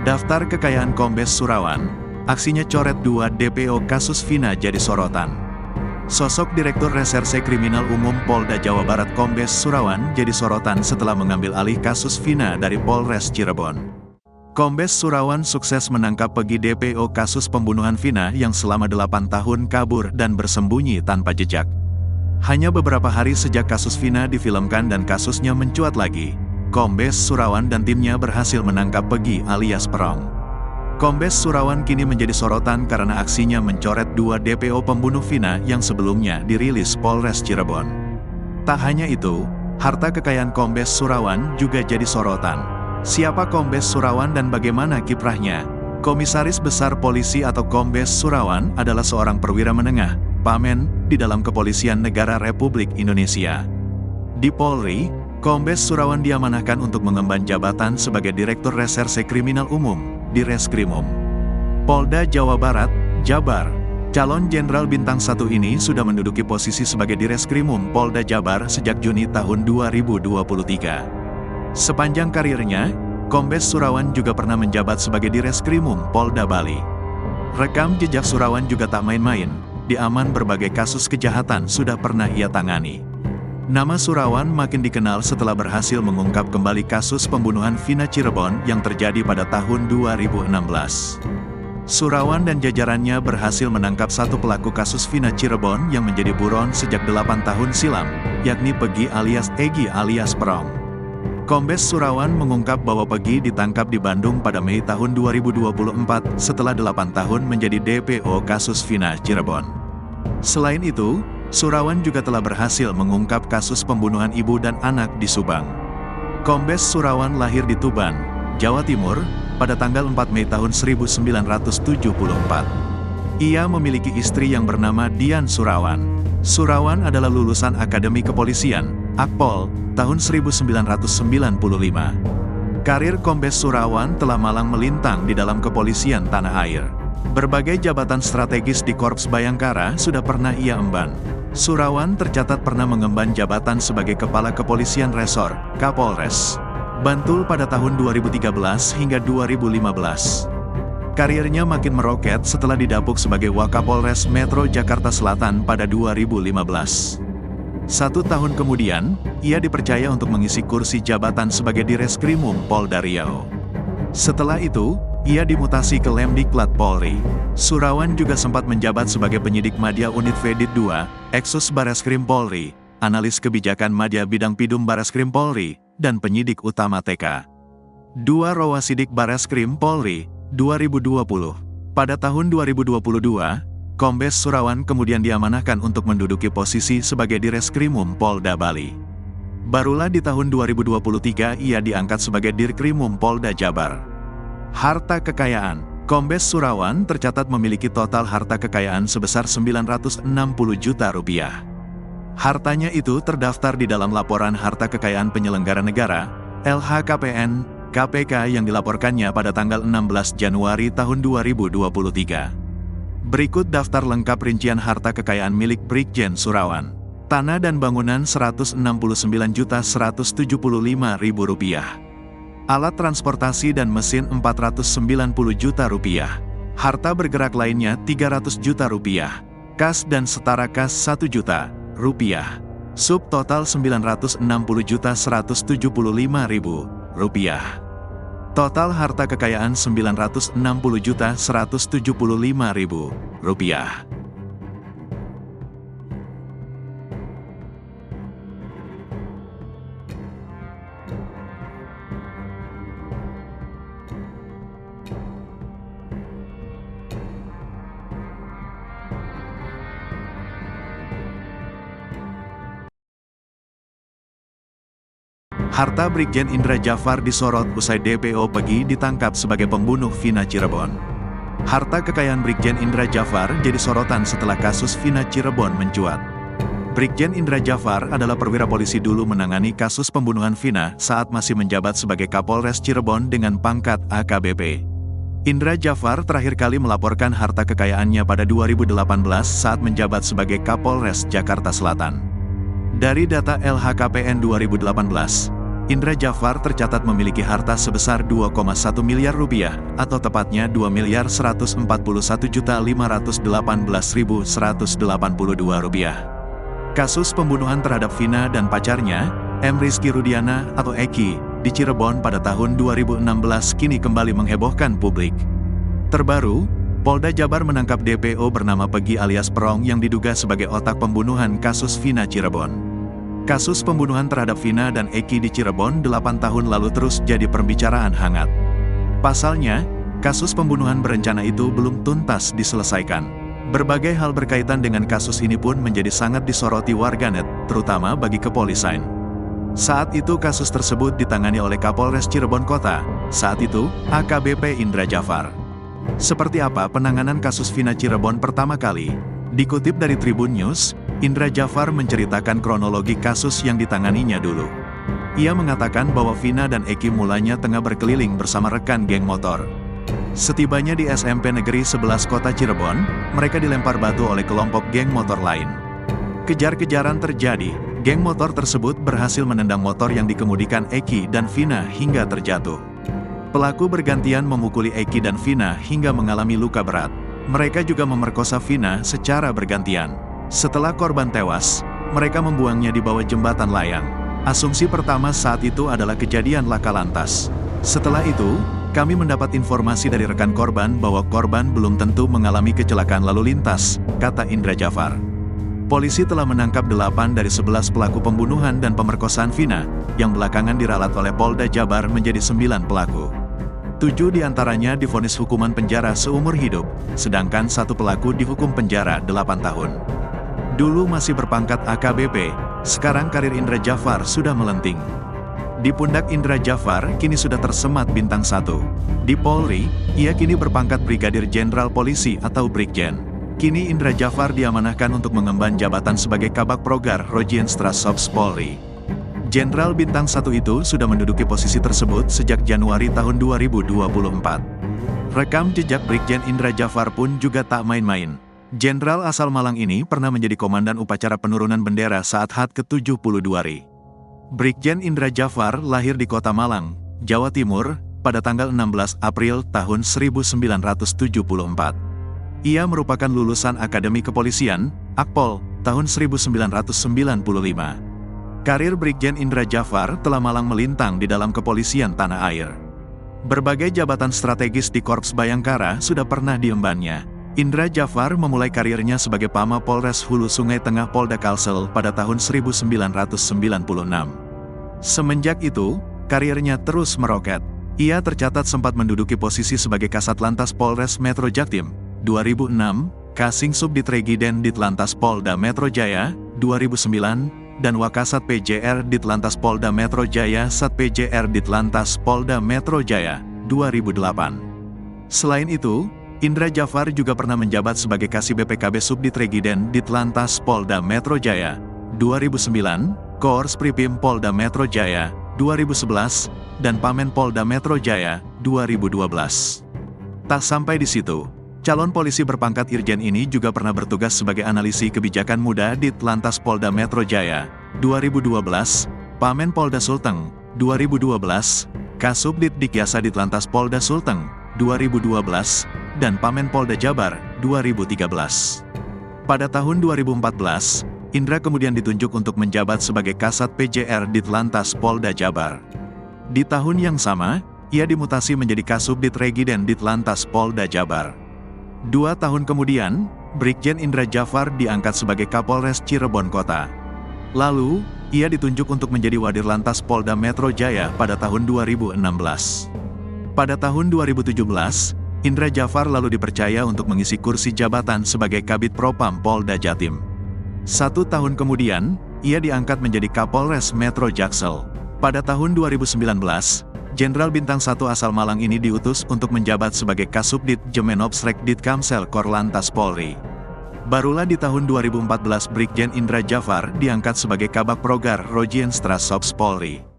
Daftar kekayaan Kombes Surawan, aksinya coret 2 DPO kasus Vina jadi sorotan. Sosok Direktur Reserse Kriminal Umum Polda Jawa Barat Kombes Surawan jadi sorotan setelah mengambil alih kasus Vina dari Polres Cirebon. Kombes Surawan sukses menangkap Pegi DPO kasus pembunuhan Vina yang selama 8 tahun kabur dan bersembunyi tanpa jejak. Hanya beberapa hari sejak kasus Vina difilmkan dan kasusnya mencuat lagi, Kombes Surawan dan timnya berhasil menangkap Pegi alias Perong. Kombes Surawan kini menjadi sorotan karena aksinya mencoret 2 DPO pembunuh Vina yang sebelumnya dirilis Polres Cirebon. Tak hanya itu, harta kekayaan Kombes Surawan juga jadi sorotan. Siapa Kombes Surawan dan bagaimana kiprahnya? Komisaris Besar Polisi atau Kombes Surawan adalah seorang perwira menengah, Pamen, di dalam Kepolisian Negara Republik Indonesia. Di Polri, Kombes Surawan diamanahkan untuk mengemban jabatan sebagai Direktur Reserse Kriminal Umum di Reskrimum Polda Jawa Barat, Jabar. Calon Jenderal Bintang 1 ini sudah menduduki posisi sebagai Direskrimum Polda Jabar sejak Juni tahun 2023. Sepanjang karirnya, Kombes Surawan juga pernah menjabat sebagai Direskrimum Polda Bali. Rekam jejak Surawan juga tak main-main, di aman berbagai kasus kejahatan sudah pernah ia tangani. Nama Surawan makin dikenal setelah berhasil mengungkap kembali kasus pembunuhan Vina Cirebon yang terjadi pada tahun 2016. Surawan dan jajarannya berhasil menangkap satu pelaku kasus Vina Cirebon yang menjadi buron sejak 8 tahun silam, yakni Pegi alias Egi alias Perong. Kombes Surawan mengungkap bahwa Pegi ditangkap di Bandung pada Mei tahun 2024 setelah 8 tahun menjadi DPO kasus Vina Cirebon. Selain itu, Surawan juga telah berhasil mengungkap kasus pembunuhan ibu dan anak di Subang. Kombes Surawan lahir di Tuban, Jawa Timur, pada tanggal 4 Mei tahun 1974. Ia memiliki istri yang bernama Dian Surawan. Surawan adalah lulusan Akademi Kepolisian, Akpol, tahun 1995. Karir Kombes Surawan telah malang melintang di dalam kepolisian tanah air. Berbagai jabatan strategis di Korps Bayangkara sudah pernah ia emban. Surawan tercatat pernah mengemban jabatan sebagai Kepala Kepolisian Resor, Kapolres, Bantul pada tahun 2013 hingga 2015. Karirnya makin meroket setelah didapuk sebagai Wakapolres Metro Jakarta Selatan pada 2015. 1 tahun kemudian, ia dipercaya untuk mengisi kursi jabatan sebagai Direskrimum Polda Riau. Setelah itu, ia dimutasi ke Lemdiklat Polri. Surawan juga sempat menjabat sebagai penyidik Madya Unit Vedit 2, Eksus Bareskrim Polri, analis kebijakan Madya Bidang Pidum Bareskrim Polri, dan penyidik utama TK 2 Rawasidik Bareskrim Polri, 2020. Pada tahun 2022, Kombes Surawan kemudian diamanahkan untuk menduduki posisi sebagai Direskrimum Polda Bali. Barulah di tahun 2023 ia diangkat sebagai Dirkrimum Polda Jabar. Harta kekayaan. Kombes Surawan tercatat memiliki total harta kekayaan sebesar 960 juta rupiah. Hartanya itu terdaftar di dalam laporan harta kekayaan penyelenggara negara, LHKPN, KPK yang dilaporkannya pada tanggal 16 Januari tahun 2023. Berikut daftar lengkap rincian harta kekayaan milik Brigjen Surawan. Tanah dan bangunan Rp169.175.000. Alat transportasi dan mesin Rp490 juta. Harta bergerak lainnya Rp300 juta. Kas dan setara kas Rp1 juta. Subtotal Rp960.175.000. Total harta kekayaan Rp960.175.000. Harta Brigjen Indra Jafar disorot usai DPO Pegi ditangkap sebagai pembunuh Vina Cirebon. Harta kekayaan Brigjen Indra Jafar jadi sorotan setelah kasus Vina Cirebon mencuat. Brigjen Indra Jafar adalah perwira polisi dulu menangani kasus pembunuhan Vina saat masih menjabat sebagai Kapolres Cirebon dengan pangkat AKBP. Indra Jafar terakhir kali melaporkan harta kekayaannya pada 2018 saat menjabat sebagai Kapolres Jakarta Selatan. Dari data LHKPN 2018, Indra Jafar tercatat memiliki harta sebesar 2,1 miliar rupiah, atau tepatnya 2.141.518.182 rupiah. Kasus pembunuhan terhadap Vina dan pacarnya, M. Rizky Rudiana atau Eki, di Cirebon pada tahun 2016 kini kembali menghebohkan publik. Terbaru, Polda Jabar menangkap DPO bernama Pegi alias Perong yang diduga sebagai otak pembunuhan kasus Vina Cirebon. Kasus pembunuhan terhadap Vina dan Eki di Cirebon 8 tahun lalu terus jadi pembicaraan hangat. Pasalnya, kasus pembunuhan berencana itu belum tuntas diselesaikan. Berbagai hal berkaitan dengan kasus ini pun menjadi sangat disoroti warganet, terutama bagi kepolisian. Saat itu kasus tersebut ditangani oleh Kapolres Cirebon Kota, saat itu AKBP Indra Jafar. Seperti apa penanganan kasus Vina Cirebon pertama kali? Dikutip dari Tribun News, Indra Jafar menceritakan kronologi kasus yang ditanganinya dulu. Ia mengatakan bahwa Vina dan Eki mulanya tengah berkeliling bersama rekan geng motor. Setibanya di SMP Negeri 11 Kota Cirebon, mereka dilempar batu oleh kelompok geng motor lain. Kejar-kejaran terjadi, geng motor tersebut berhasil menendang motor yang dikemudikan Eki dan Vina hingga terjatuh. Pelaku bergantian memukuli Eki dan Vina hingga mengalami luka berat. Mereka juga memerkosa Vina secara bergantian. Setelah korban tewas, mereka membuangnya di bawah jembatan layang. Asumsi pertama saat itu adalah kejadian laka lantas. Setelah itu, kami mendapat informasi dari rekan korban bahwa korban belum tentu mengalami kecelakaan lalu lintas, kata Indra Jafar. Polisi telah menangkap 8 dari 11 pelaku pembunuhan dan pemerkosaan Vina, yang belakangan diralat oleh Polda Jabar menjadi 9 pelaku. 7 diantaranya divonis hukuman penjara seumur hidup, sedangkan 1 pelaku dihukum penjara 8 tahun. Dulu masih berpangkat AKBP, sekarang karir Indra Jafar sudah melenting. Di pundak Indra Jafar kini sudah tersemat bintang 1. Di Polri, ia kini berpangkat Brigadir Jenderal Polisi atau Brigjen. Kini Indra Jafar diamanahkan untuk mengemban jabatan sebagai Kabak Progar Rojienstrasobs Polri. Jenderal bintang 1 itu sudah menduduki posisi tersebut sejak Januari tahun 2024. Rekam jejak Brigjen Indra Jafar pun juga tak main-main. Jenderal asal Malang ini pernah menjadi komandan upacara penurunan bendera saat HUT ke-72 RI. Brigjen Indra Jafar lahir di Kota Malang, Jawa Timur, pada tanggal 16 April tahun 1974. Ia merupakan lulusan Akademi Kepolisian, Akpol, tahun 1995. Karir Brigjen Indra Jafar telah malang melintang di dalam kepolisian tanah air. Berbagai jabatan strategis di Korps Bayangkara sudah pernah diembannya. Indra Jafar memulai karirnya sebagai Pama Polres Hulu Sungai Tengah Polda Kalsel pada tahun 1996. Semenjak itu, karirnya terus meroket. Ia tercatat sempat menduduki posisi sebagai Kasat Lantas Polres Metro Jaktim, 2006, Kasing Subdit Regiden Ditlantas Polda Metro Jaya, 2009, dan Wakasat PJR Ditlantas Polda Metro Jaya Sat PJR Ditlantas Polda Metro Jaya, 2008. Selain itu, Indra Jafar juga pernah menjabat sebagai Kasih BPKB Subdit Regiden Ditlantas Polda Metro Jaya, 2009, Koors Pripim Polda Metro Jaya, 2011, dan Pamen Polda Metro Jaya, 2012. Tak sampai di situ, calon polisi berpangkat Irjen ini juga pernah bertugas sebagai analisi kebijakan muda Ditlantas Polda Metro Jaya, 2012, Pamen Polda Sulteng, 2012, Kasubdit Dikyasa Ditlantas Polda Sulteng, 2012, dan Pamen Polda Jabar, 2013. Pada tahun 2014, Indra kemudian ditunjuk untuk menjabat sebagai Kasat PJR Ditlantas Polda Jabar. Di tahun yang sama, ia dimutasi menjadi Kasubdit Regiden Ditlantas Polda Jabar. 2 tahun kemudian, Brigjen Indra Jafar diangkat sebagai Kapolres Cirebon Kota. Lalu, ia ditunjuk untuk menjadi Wadir Lantas Polda Metro Jaya pada tahun 2016. Pada tahun 2017, Indra Jafar lalu dipercaya untuk mengisi kursi jabatan sebagai Kabid Propam Polda Jatim. 1 tahun kemudian, ia diangkat menjadi Kapolres Metro Jaksel. Pada tahun 2019, Jenderal Bintang 1 asal Malang ini diutus untuk menjabat sebagai Kasubdit Jemenopsrek Ditkamsel Korlantas Polri. Barulah di tahun 2014 Brigjen Indra Jafar diangkat sebagai Kabak Progar Rojienstrasobs Polri.